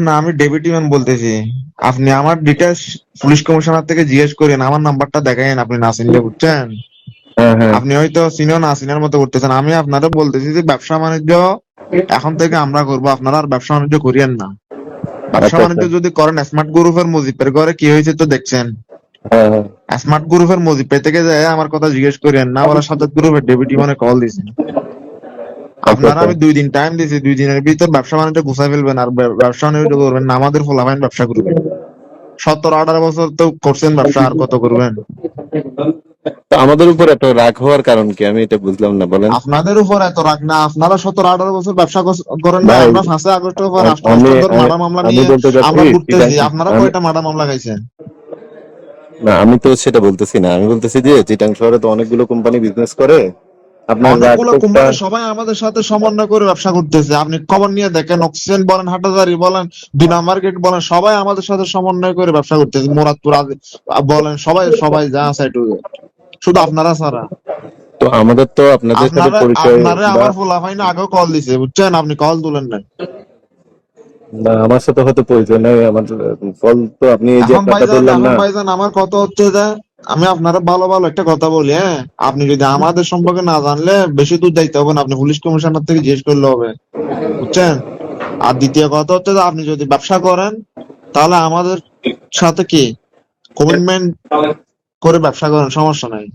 না, আমি deputy man বলতেছি। আপনি আমার ডিটেলস পুলিশ কমিশনার থেকে জিজ্ঞেস করেন, আমার নাম্বারটা দেখাইন, আপনি না চিনলে, বুঝছেন? হ্যাঁ হ্যাঁ। আপনি হয়তো চিনেও না চিনার মতো করতেছেন। আমি আপনারা বলতেছি যে ব্যবসা বাণিজ্য এখন থেকে আমরা করবো, আপনারা আর ব্যবসা বাণিজ্য করিয়েন না। ব্যবসা আচ্ছা আচ্ছা। বাণিজ্য যদি করেন, স্মার্ট গ্রুপের মুজিবের ঘরে কি হয়েছে তো দেখছেন। হ্যাঁ হ্যাঁ। স্মার্ট গ্রুপের মুজিব থেকে যায় আমার কথা জিজ্ঞেস করেন না, বলা সাজ্জাদ গ্রুপের ডেপুটি মানে কল দিয়েছেন। আচ্ছা আপনারা আচ্ছা। আমি 2 দিন টাইম দিয়েছি, 2 দিনের ভিতর ব্যবসা বাণিজ্য গুছাই ফেলবেন, আর ব্যবসা বাণিজ্য করবেন না আমাদের ফলাফাইন ব্যবসা করবে। 17-18 বছর তো করছেন ব্যবসা, আর কত করবেন? তো আমাদের উপর এত রাগ হওয়ার কারণ কি, আমি এটা বুঝলাম না, বলেন। আপনাদের উপর এত রাগ না, আপনারা 17-18 বছর ব্যবসা করেন না। ভাই আমরা 5ই আগস্টের পর রাষ্ট্র আমি হস্তান্তর মার্ডার মামলা আমি নিয়ে বলতে চাচ্ছি আমরা চিটাং। ঘুরতেছি। আপনারা আমি কয়টা মার্ডার মামলা খাইছেন? না, আমি তো সেটা বলতেছি না, আমি বলতেছি যে চিটাং শহরে তো অনেকগুলো কোম্পানি বিজনেস করে, আপনার রাগ অনেকগুলো ক্ষোভটা। কোম্পানি সবাই আমাদের সাথে সমন্বয় করে ব্যবসা করতেছে। আপনি খবর নিয়ে দেখেন, অক্সিজেন বলেন, হাটাজারি বলেন, 2 নাম্বার গেট বলেন, সবাই আমাদের সাথে সমন্বয় করে ব্যবসা করতেছে। মুরাদপুর বলেন, সবাই সবাই যা আছে শুধু আপনারা ছাড়া। তো আমাদের তো আপনাদের সাথে আপনারা পরিচয় আপনারে বা আমার ফুলাফাইন আগেও কল দিছে, বুঝছেন? আপনি কল তুলেন না। না, আমার সাথে হয়তো পরিচয় নাই আমার। কল তো আপনি এই যে টাকা তুললেন এখন না। ভাইজান আমার কথা হচ্ছে যে আমি আপনারা ভালো ভালো একটা কথা বলি, হ্যাঁ? আপনি যদি আমাদের সম্পর্কে না জানলে বেশি দূর যাইতে হবে না, আপনি পুলিশ কমিশনার থেকে জিজ্ঞেস করলে হবে, বুঝছেন? আর দ্বিতীয় কথা হচ্ছে যে আপনি যদি ব্যবসা করেন, তাহলে আমাদের সাথে কি কমিটমেন্ট করে ব্যবসা করেন, সমস্যা নাই।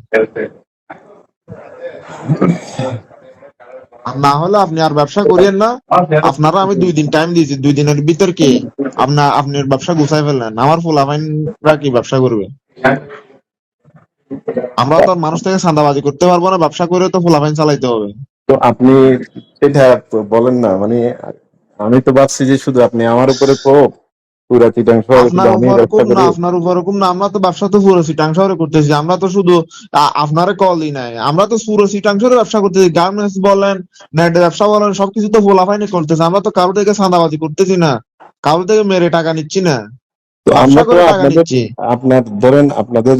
আর না হলে আপনি আর ব্যবসা করিয়েন না। আপনারা আমি 2 দিন টাইম দিয়েছি, 2 দিনের ভিতর কি আপনার ব্যবসা গুছাই ফেললেন, আমার ফুলাফাইনরা কি ব্যবসা করবে? আমরা তো আর মানুষ থেকে চাঁদাবাজি করতে পারবো না, ব্যবসা করে তো ফুলাফাইন চালাইতে হবে। তো আপনি সেটা তো বলেন না, মানে আমি তো ভাবছি যে শুধু আপনি আমার উপরে প্রোব, পুরা চিটাং শহরে শুধু আপনার আমি উপর ব্যবসা হুকুম না, করি। আপনার উপর হুকুম না। আমরা তো ব্যবসা তো পুরো চিটাং শহরে করতেছি। আমরা তো শুধু আপনারে কলই নাই, আমরা তো পুরো চিটাং শহরে ব্যবসা করতেছি। গার্মেন্টস বলেন, নেট ব্যবসা বলেন, সবকিছু তো ফুলাফাইনি করতেছি। আমরা তো কারো থেকে চাঁদাবাজি করতেছি না, কারো থেকে মেরে টাকা নিচ্ছি না, তো ব্যবসা আমরা তো করে টাকা আপনাদের, নিচ্ছি। আপনার ধরেন আপনাদের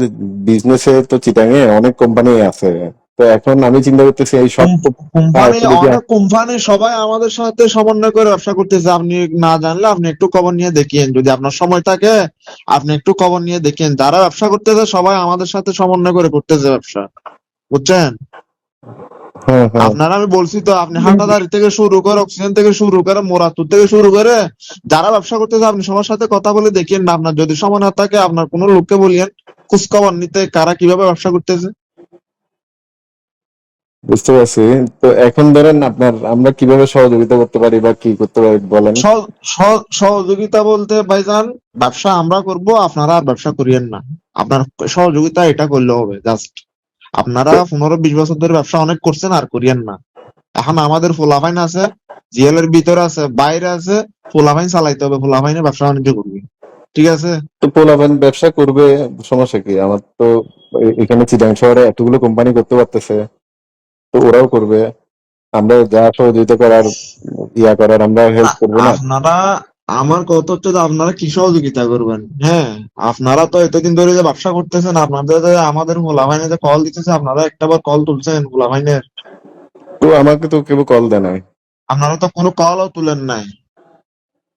বিজনেসে তো চিটাং এ অনেক কোম্পানি আছে। তো এখন আমি চিন্তা করতেছি এই সব কোম্পানি, আসলে কি। অনেক কোম্পানি সবাই আমাদের সাথে সমন্বয় করে ব্যবসা করতেছে। আপনি না জানলে আপনি একটু খবর নিয়ে দেখিয়েন, যদি আপনার সময় থাকে আপনি একটু খবর নিয়ে দেখিয়েন। যারা ব্যবসা করতেছে সবাই আমাদের সাথে সমন্বয় করে করতেছে ব্যবসা, বুঝছেন? হ্যাঁ হ্যাঁ। আপনারা আমি বলছি তো, আপনি হাটাদারি থেকে শুরু করে, অক্সিজেন থেকে শুরু করে, মোরাতুর থেকে শুরু করে যারা ব্যবসা করতেছে আপনি সবার সাথে কথা বলে দেখিয়েন না। আপনার যদি সময় না থাকে আপনার কোনো লোককে বলিয়েন খোঁজ খবর নিতে, কারা কিভাবে ব্যবসা করতেছে। বুঝতে পারছি। তো এখন ধরেন আপনার আমরা কিভাবে সহযোগিতা করতে পারি বা কি করতে পারি বলেন। সহযোগিতা বলতে ভাইজান, ব্যবসা আমরা করব, আপনারা আর ব্যবসা করিয়েন না। আপনার সহযোগিতা এটা করলে হবে জাস্ট। আপনারা 15-20 বছর ধরে ব্যবসা অনেক করছেন, আর করিয়েন না। এখন আমাদের ফুলাফাইন আছে, জিএল এর ভিতরে আছে, বাইরে আছে, ফুলাফাইন চালাইতে হবে, ফুলাফাইনে ব্যবসা বাণিজ্য করবে, ঠিক আছে? তো পোলাপান ব্যবসা করবে, সমস্যা কি? আমার তো এখানে চিটাং শহরে এতগুলো কোম্পানি করতে পারতেছে, তো ওরাও করবে। আমরা যা সহযোগিতা করার, ইয়া করার আমরা হেল্প আ- করবো না। আপনারা, আমার কথা হচ্ছে যে আপনারা কি সহযোগিতা করবেন? হ্যাঁ, আপনারা তো এতদিন ধরে যে ব্যবসা করতেছেন, আপনাদের যে আমাদের ফুলাফাইনে যে কল দিতেছে, আপনারা একটাবার কল তুলছেন ফুলাফাইনের? তো আমাকে তো কেউ কল দেয় নাই। আপনারা তো কোনো কলও তুলেন নাই।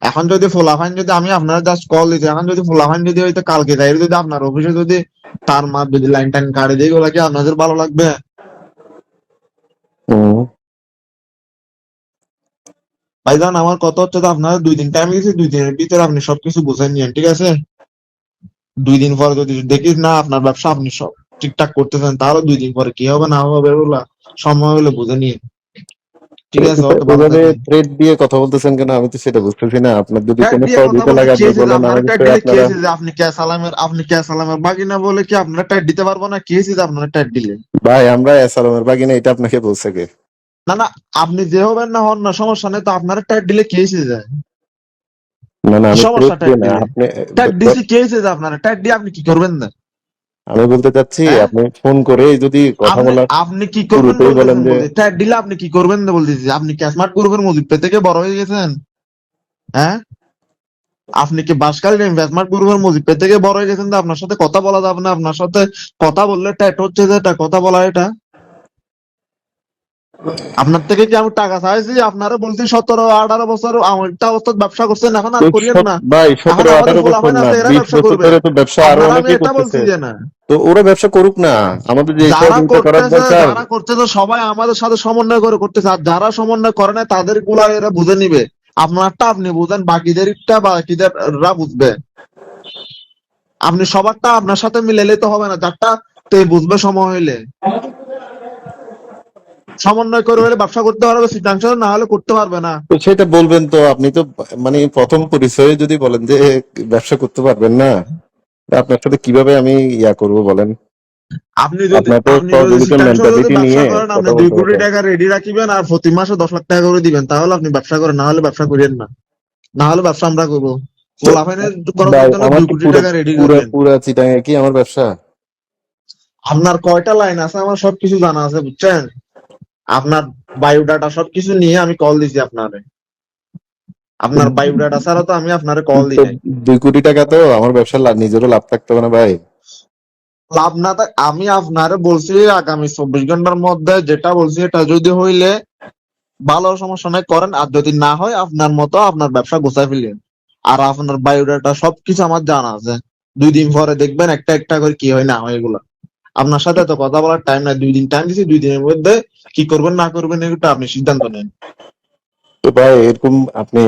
এখন যদি ফুলাফাইন, যদি আমি আপনারা জাস্ট কল দিচ্ছি, এখন যদি ফুলাফাইন যদি হয়তো কালকে যাই, যদি আপনার অফিসে যদি তার মার যদি লাইন টাইন কাটে দিয়ে, ওগুলা কি আপনাদের ভালো লাগবে? হুম। ভাইজান আমার কথা হচ্ছে যে আপনারা 2 দিন টাইম দিয়েছি, 2 দিনের ভিতরে আপনি সবকিছু বুঝে নিয়েন, ঠিক আছে? 2 দিন পরে যদি দেখিস না আপনার ব্যবসা আপনি সব ঠিকঠাক করতেছেন, তাহলে 2 দিন পরে কি হবে না হবে ওগুলা সময় হলে বুঝে নিয়ে, ঠিক আছে? ওকে, ভালো এভাবে থাকেন। থ্রেড দিয়ে কথা বলতেছেন কেন, আমি তো সেটা বুঝতেছি না। আপনার যদি ট্যাগ কোনো দিয়ে কথা সহযোগিতা বলতে লাগে কি আপনি হয়েছে যে বলেন, আপনার আমি ট্যাগ নিশ্চয়ই দিলে কি আপনারা। হয়েছে যে আপনি ক্যাসালামের বাগিনা বলে কি আপনারা ট্যাগ দিতে পারবো না? কি হয়েছে যে আপনারা ট্যাগ দিলে? ভাই আমরা এসালামের বাগিনা, এটা আপনাকে বলছে কে? না না, আপনি যে হবেন না হন না, সমস্যা নেই তো, আপনারা ট্যাগ দিলে কি হয়েছে যায়? না না, কি আমি থ্রেড সমস্যা ট্যাগ দিয়ে না দিলে? আপনি। ট্যাগ দিছি কি হয়েছে যে আপনারা ট্যাগ দিয়ে আপনি কি করবেন না? আমি বলতে চাচ্ছি হ্যাঁ, আপনি ফোন করে যদি কথা আপনি বলার আপনি কি করবেন শুরুতেই বলেন বলতেছেন? যে। বলতে ট্যাগ দিলে আপনি কি করবেন না বলতেছি। আপনি কি স্মার্ট গ্রুপের মুজিব থেকে বড় হয়ে গেছেন? হ্যাঁ, আপনি কি বাসকালী স্মার্ট গ্রুপের মুজিব থেকে বড় হয়ে গেছেন যে আপনার সাথে কথা বলা যাবে না? আপনার সাথে কথা বললে ট্যাট হচ্ছে যে এটা কথা বলা, এটা আপনার থেকে কি আমি টাকা চাইছি? আপনারা বলছি 17-18 বছর একটা অবস্থায় ব্যবসা করছেন, এখন আর তো করিয়েন না। ভাই এখন 17 আমাদের 18 বছর পোলাপাইন না, আছে, এরা 20 ব্যবসা বছর করবে। ধরে তো ব্যবসা আরো আপনারা আমি অনেকেই এটা বলছি করতেছে। যে না, তো ওরা ব্যবসা করুক না, আমাদের যে যারা সহযোগিতা করার করতেছে দরকার। যারা করতেছে সবাই আমাদের সাথে সমন্বয় করে করতেছে, আর যারা সমন্বয় করে না তাদের গুলা এরা বুঝে নিবে। আপনারটা আপনি বুঝেন, বাকিদেরটা বুঝবে। আপনি সবারটা আপনার সাথে মিলাইলে তো হবে না, যারটা তে বুঝবে সময় হইলে। সমন্বয় করে হলে ব্যবসা করতে পারবে, সিদ্ধান্ত না হলে করতে পারবে না। তো সেটা বলবেন তো, আপনি তো মানে প্রথম পরিচয়ে যদি বলেন যে ব্যবসা করতে পারবেন না, আপনার সাথে কিভাবে আমি করব বলেন? আপনার তো আপনি যদি সহযোগিতার সিদ্ধান্ত যদি মেন্টালিটি ব্যবসা নিয়ে করেন, আপনি কথা দুই বলতে কোটি হবে। টাকা রেডি রাখিবেন আর প্রতি মাসে 10 লাখ টাকা করে দিবেন, তাহলে আপনি ব্যবসা করেন, না হলে ব্যবসা করেন না। না হলে ব্যবসা আমরা করবো। তো পোলাপাইনের করার ভাই, জন্য আমার দুই কি কোটি পুরো টাকা রেডি পুরো করবেন। পুরা চিটাঙে কি আমার ব্যবসা? আপনার কয়টা লাইন আছে আমার সবকিছু জানা আছে, বুঝছেন? আপনার বায়োডাটা সবকিছু নিয়ে আমি কল দিছি আপনারে। আপনার বায়োডাটা ছাড়া তো আমি আপনারে কল দিই তো নাই। 2 কোটি টাকা তো আমার ব্যবসার নিজেরও লাভ থাকতে হবে না ভাই? লাভ না থাক, আমি আপনারে বলছি আগামী 24 ঘন্টার মধ্যে যেটা বলছি এটা যদি হইলে ভালো, সমস্যা নাই করেন, আর যদি না হয় আপনার মতো আপনার ব্যবসা গোছায় ফেলেন। আর আপনার বায়োডাটা সবকিছু আমার জানা আছে। 2 দিন পরে দেখবেন একটা একটা করে কি হয় না হয় এগুলা। আপনার সাথে তো কথা বলার টাইম নাই, 2 দিন টাইম দিছি, 2 দিনের মধ্যে কি করবেন না করবেন এটা আপনি সিদ্ধান্ত নেন। তো ভাই, এরকম আপনি